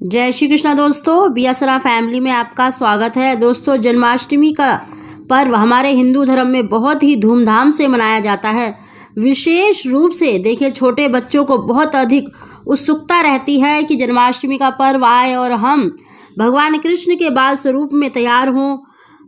जय श्री कृष्णा दोस्तों, बियासरा फैमिली में आपका स्वागत है। दोस्तों, जन्माष्टमी का पर्व हमारे हिंदू धर्म में बहुत ही धूमधाम से मनाया जाता है। विशेष रूप से देखिए, छोटे बच्चों को बहुत अधिक उत्सुकता रहती है कि जन्माष्टमी का पर्व आए और हम भगवान कृष्ण के बाल स्वरूप में तैयार हों।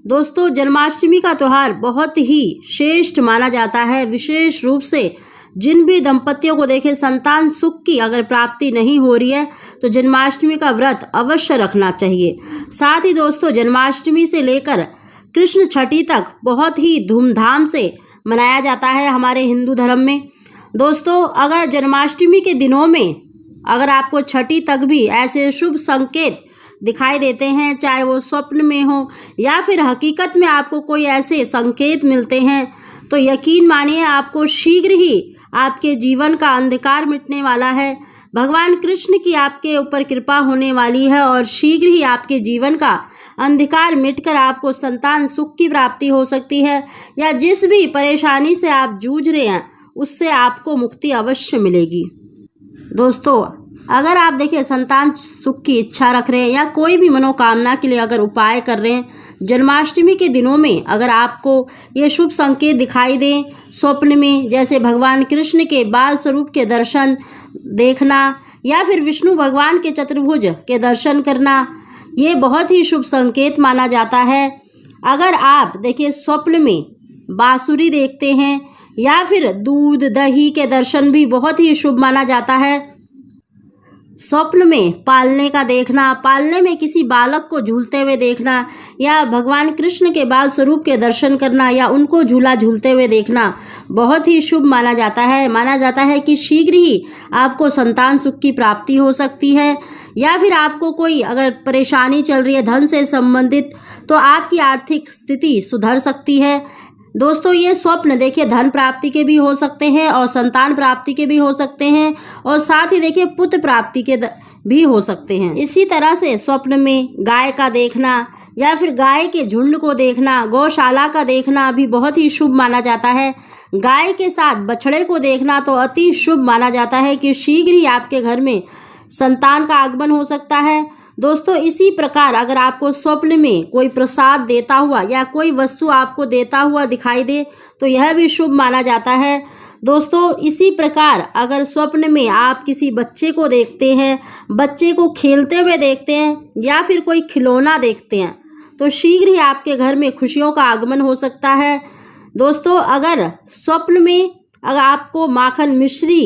दोस्तों, जन्माष्टमी का त्यौहार बहुत ही श्रेष्ठ माना जाता है। विशेष रूप से जिन भी दंपतियों को देखें संतान सुख की अगर प्राप्ति नहीं हो रही है तो जन्माष्टमी का व्रत अवश्य रखना चाहिए। साथ ही दोस्तों, जन्माष्टमी से लेकर कृष्ण छठी तक बहुत ही धूमधाम से मनाया जाता है हमारे हिंदू धर्म में। दोस्तों, अगर जन्माष्टमी के दिनों में अगर आपको छठी तक भी ऐसे शुभ संकेत दिखाई देते हैं, चाहे वो स्वप्न में हो या फिर हकीकत में आपको कोई ऐसे संकेत मिलते हैं, तो यकीन मानिए आपको शीघ्र ही आपके जीवन का अंधकार मिटने वाला है। भगवान कृष्ण की आपके ऊपर कृपा होने वाली है और शीघ्र ही आपके जीवन का अंधकार मिटकर आपको संतान सुख की प्राप्ति हो सकती है, या जिस भी परेशानी से आप जूझ रहे हैं उससे आपको मुक्ति अवश्य मिलेगी। दोस्तों, अगर आप देखिए संतान सुख की इच्छा रख रहे हैं या कोई भी मनोकामना के लिए अगर उपाय कर रहे हैं, जन्माष्टमी के दिनों में अगर आपको ये शुभ संकेत दिखाई दें स्वप्न में, जैसे भगवान कृष्ण के बाल स्वरूप के दर्शन देखना या फिर विष्णु भगवान के चतुर्भुज के दर्शन करना, ये बहुत ही शुभ संकेत माना जाता है। अगर आप देखिए स्वप्न में बांसुरी देखते हैं या फिर दूध दही के दर्शन भी बहुत ही शुभ माना जाता है। स्वप्न में पालने का देखना, पालने में किसी बालक को झूलते हुए देखना या भगवान कृष्ण के बाल स्वरूप के दर्शन करना या उनको झूला झूलते हुए देखना बहुत ही शुभ माना जाता है। माना जाता है कि शीघ्र ही आपको संतान सुख की प्राप्ति हो सकती है, या फिर आपको कोई अगर परेशानी चल रही है धन से संबंधित तो आपकी आर्थिक स्थिति सुधर सकती है। दोस्तों, ये स्वप्न देखिए धन प्राप्ति के भी हो सकते हैं और संतान प्राप्ति के भी हो सकते हैं, और साथ ही देखिए पुत्र प्राप्ति के भी हो सकते हैं। इसी तरह से स्वप्न में गाय का देखना या फिर गाय के झुंड को देखना, गौशाला का देखना भी बहुत ही शुभ माना जाता है। गाय के साथ बछड़े को देखना तो अति शुभ माना जाता है कि शीघ्र ही आपके घर में संतान का आगमन हो सकता है। दोस्तों, इसी प्रकार अगर आपको स्वप्न में कोई प्रसाद देता हुआ या कोई वस्तु आपको देता हुआ दिखाई दे तो यह भी शुभ माना जाता है। दोस्तों, इसी प्रकार अगर स्वप्न में आप किसी बच्चे को देखते हैं, बच्चे को खेलते हुए देखते हैं या फिर कोई खिलौना देखते हैं तो शीघ्र ही आपके घर में खुशियों का आगमन हो सकता है। दोस्तों, अगर स्वप्न में अगर आपको माखन मिश्री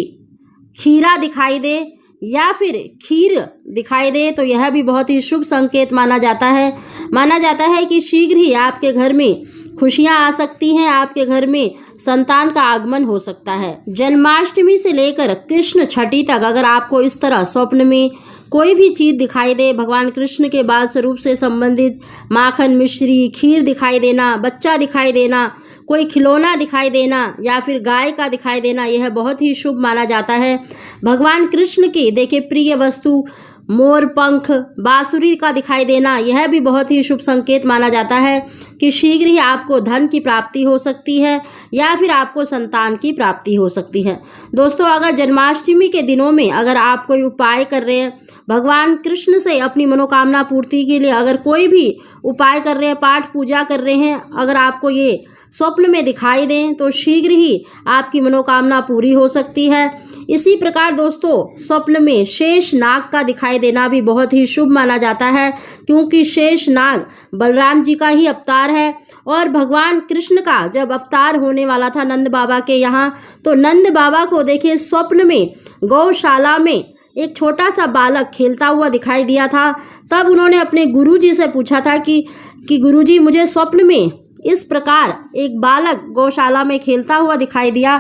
खीरा दिखाई दे या फिर खीर दिखाई दे तो यह भी बहुत ही शुभ संकेत माना जाता है। माना जाता है कि शीघ्र ही आपके घर में खुशियां आ सकती हैं, आपके घर में संतान का आगमन हो सकता है। जन्माष्टमी से लेकर कृष्ण छठी तक अगर आपको इस तरह स्वप्न में कोई भी चीज़ दिखाई दे, भगवान कृष्ण के बाल स्वरूप से संबंधित माखन मिश्री खीर दिखाई देना, बच्चा दिखाई देना, कोई खिलौना दिखाई देना या फिर गाय का दिखाई देना, यह बहुत ही शुभ माना जाता है। भगवान कृष्ण की देखिए प्रिय वस्तु मोर पंख बांसुरी का दिखाई देना, यह भी बहुत ही शुभ संकेत माना जाता है कि शीघ्र ही आपको धन की प्राप्ति हो सकती है या फिर आपको संतान की प्राप्ति हो सकती है। दोस्तों, अगर जन्माष्टमी के दिनों में अगर आप कोई उपाय कर रहे हैं, भगवान कृष्ण से अपनी मनोकामना पूर्ति के लिए अगर कोई भी उपाय कर रहे हैं, पाठ पूजा कर रहे हैं, अगर आपको ये स्वप्न में दिखाई दें तो शीघ्र ही आपकी मनोकामना पूरी हो सकती है। इसी प्रकार दोस्तों, स्वप्न में शेष नाग का दिखाई देना भी बहुत ही शुभ माना जाता है, क्योंकि शेष नाग बलराम जी का ही अवतार है। और भगवान कृष्ण का जब अवतार होने वाला था नंद बाबा के यहाँ, तो नंद बाबा को देखिए स्वप्न में गौशाला में एक छोटा सा बालक खेलता हुआ दिखाई दिया था। तब उन्होंने अपने गुरुजी से पूछा था कि गुरुजी, मुझे स्वप्न में इस प्रकार एक बालक गौशाला में खेलता हुआ दिखाई दिया।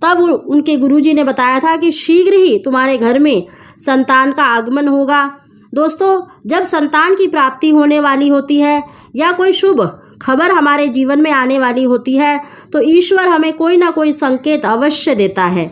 तब उनके गुरुजी ने बताया था कि शीघ्र ही तुम्हारे घर में संतान का आगमन होगा। दोस्तों, जब संतान की प्राप्ति होने वाली होती है या कोई शुभ खबर हमारे जीवन में आने वाली होती है तो ईश्वर हमें कोई ना कोई संकेत अवश्य देता है।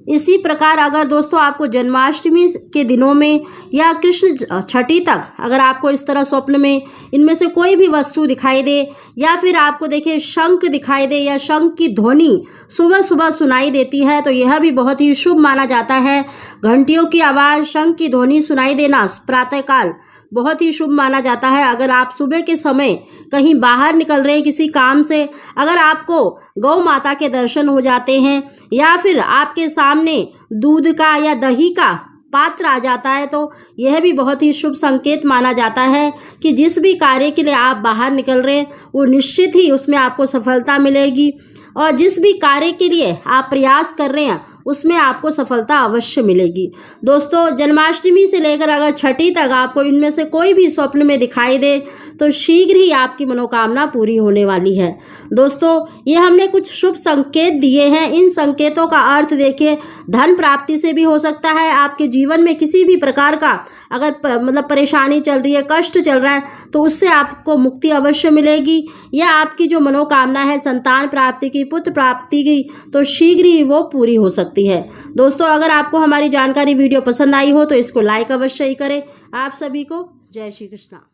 इसी प्रकार अगर दोस्तों आपको जन्माष्टमी के दिनों में या कृष्ण छठी तक अगर आपको इस तरह स्वप्न में इनमें से कोई भी वस्तु दिखाई दे या फिर आपको देखिए शंख दिखाई दे या शंख की ध्वनि सुबह सुबह सुनाई देती है तो यह भी बहुत ही शुभ माना जाता है। घंटियों की आवाज़, शंख की ध्वनि सुनाई देना प्रातःकाल बहुत ही शुभ माना जाता है। अगर आप सुबह के समय कहीं बाहर निकल रहे हैं किसी काम से, अगर आपको गौ माता के दर्शन हो जाते हैं या फिर आपके सामने दूध का या दही का पात्र आ जाता है तो यह भी बहुत ही शुभ संकेत माना जाता है कि जिस भी कार्य के लिए आप बाहर निकल रहे हैं वो निश्चित ही उसमें आपको सफलता मिलेगी और जिस भी कार्य के लिए आप प्रयास कर रहे हैं उसमें आपको सफलता अवश्य मिलेगी। दोस्तों जन्माष्टमी से लेकर अगर छठी तक आपको इनमें से कोई भी स्वप्न में दिखाई दे तो शीघ्र ही आपकी मनोकामना पूरी होने वाली है। दोस्तों ये हमने कुछ शुभ संकेत दिए हैं, इन संकेतों का अर्थ देखिए धन प्राप्ति से भी हो सकता है। आपके जीवन में किसी भी प्रकार का अगर परेशानी चल रही है, कष्ट चल रहा है तो उससे आपको मुक्ति अवश्य मिलेगी या आपकी जो मनोकामना है संतान प्राप्ति की, पुत्र प्राप्ति की, तो शीघ्र ही वो पूरी हो सकती है। दोस्तों अगर आपको हमारी जानकारी वीडियो पसंद आई हो तो इसको लाइक अवश्य ही करें। आप सभी को जय श्री कृष्णा।